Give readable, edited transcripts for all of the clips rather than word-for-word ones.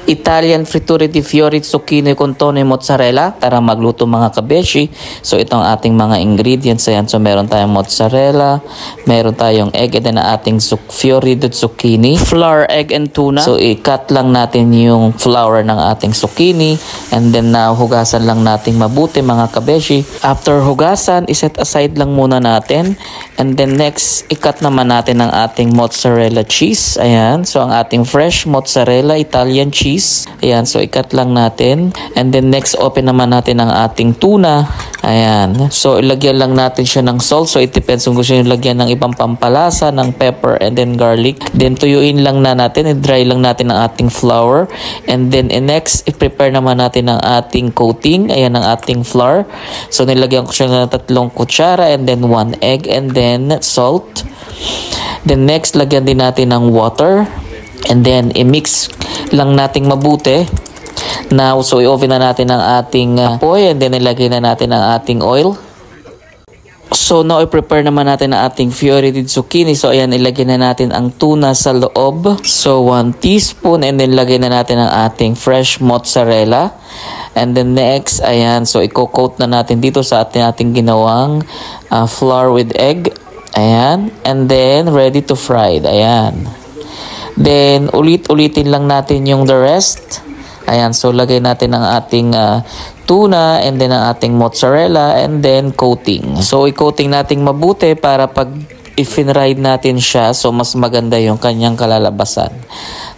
Italian friture di fiori zucchini con tonno e mozzarella. Tara magluto mga kabeshi. So itong ating mga ingredients. Ayan. So meron tayong mozzarella, meron tayong egg, and then ating fiori di zucchini, flour, egg, and tuna. So i-cut lang natin yung flour ng ating zucchini, and then hugasan lang natin mabuti mga kabeshi. After hugasan, iset aside lang muna natin, and then next i-cut naman natin ang ating mozzarella cheese. Ayan. So ang ating fresh mozzarella Italian cheese. Ayan, so ikat lang natin. And then next, open naman natin ang ating tuna. Ayan. So ilagyan lang natin siya ng salt. So it depends kung gusto nyo lagyan ng ibang pampalasa, ng pepper, and then garlic. Then tuyuin lang na natin. I-dry lang natin ang ating flour. And then next, i-prepare naman natin ang ating coating. Ayan ang ating flour. So nilagyan ko siya ng 3 kutsara, and then 1 egg, and then salt. Then next, lagyan din natin ng water. And then i-mix lang nating mabuti. Now, so i-oven na natin ang ating apoy, and then ilagay na natin ang ating oil. So now i-prepare naman natin ang ating fiori di zucchini. So ayan, ilagay na natin ang tuna sa loob. So 1 teaspoon, and then lagay na natin ang ating fresh mozzarella. And then next, ayan, so i-coat na natin dito sa ating ginawang flour with egg. Ayan, and then ready to fry. Ayan. Then, ulit-ulitin lang natin yung the rest. Ayan, so lagay natin ang ating tuna, and then ang ating mozzarella, and then coating. So, i-coating natin mabuti para pag i-finride natin siya, so mas maganda yung kanyang kalalabasan.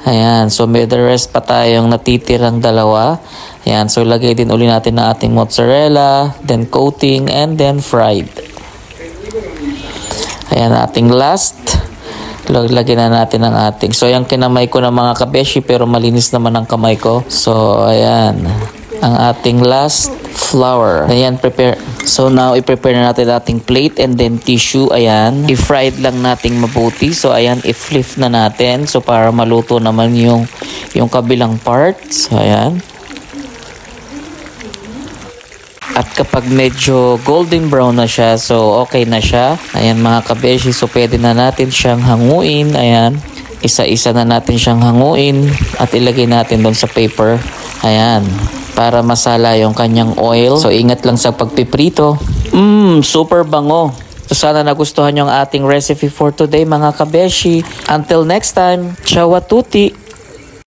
Ayan, so may the rest pa tayong natitirang dalawa. Ayan, so lagay din uli natin ang ating mozzarella, then coating, and then fried. Ayan, ating last. Lagyan na natin ang ating. So, yung kinamay ko ng mga kabeshi, pero malinis naman ang kamay ko. So, ayan. Ang ating last flour. Ayan, prepare. So, now, i-prepare na natin ating plate and then tissue. Ayan. I-fried lang nating mabuti. So, ayan, i-flip na natin. So, para maluto naman yung kabilang part. So, ayan. At kapag medyo golden brown na siya, so okay na siya. Ayan mga kabeshi, so pwede na natin siyang hanguin. Ayan, isa-isa na natin siyang hanguin at ilagay natin doon sa paper. Ayan, para masala yung kanyang oil. So ingat lang sa pagpiprito. Super bango. So sana nagustuhan yung ating recipe for today mga kabeshi. Until next time, ciao a tutti!